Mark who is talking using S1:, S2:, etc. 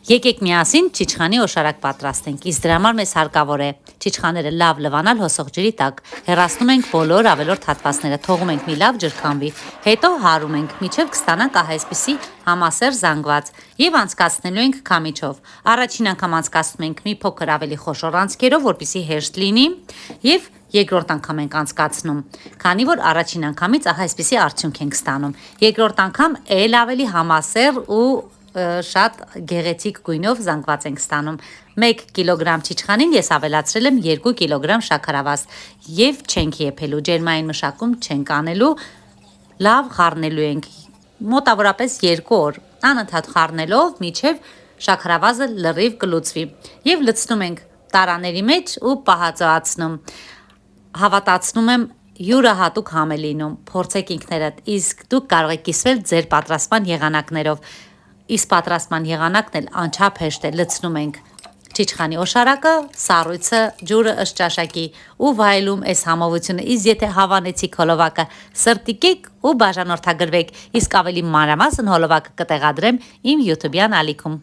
S1: Եկեք միասին չիչխանի օշարակ պատրաստենք, իսկ դրա համար մեզ հարկավոր է չիչխաները լավ լվանալ հոսող ջրի տակ, հեռացնում ենք բոլոր ավելորդ հատվածները, թողում ենք մի լավ ջրքամվի, հետո հարում ենք, մինչև կստանանք այսպիսի համասեր զանգված եւ անցկացնելու ենք քամիչով։ Առաջին անգամ անցկացնում ենք մի փոքր ավելի խոշոր անցքերով, որպեսզի հեշտ լինի եւ երկրորդ անգամ ենք անցկացնում, քանի որ առաջին անգամից այսպիսի արդյունք ենք ստանում։ Երկրորդ անգամ ել ավելի համասեր ու շատ գեղեցիկ գույնով զանգված ենք ստանում։ 1 կիլոգրամ չիչխանին ես ավելացրել եմ 2 կիլոգրամ շաքարավազ եւ չենք եփելու, ջերմային մշակում չենք անելու, լավ խառնելու ենք մոտավորապես 2 օր, անընդհատ խառնելով մինչև շաքարավազը լրիվ կլուծվի եւ լցնում ենք տարաների մեջ ու պահածոացնում։ Հավատացնում եմ յուրահատուկ համ է լինում, փորձեք ինքներդ, իսկ դուք կարող եք կիսվել ձեր պատրաստման եղանակներով։ Իսկ պատրաստման եղանակն էլ անչափ հեշտ է, լցնում ենք չիչխանի օշարակը, սառույցը, ջուրը ըստ ճաշակի ու վայելում այս համովությունը, իսկ եթե հավանեցիք հոլովակը, սրտիկեք ու բաժանորդագրվեք, իսկ ավելի մանրամասն հոլովակը կտեղադրեմ իմ YouTube-յան ալիքում։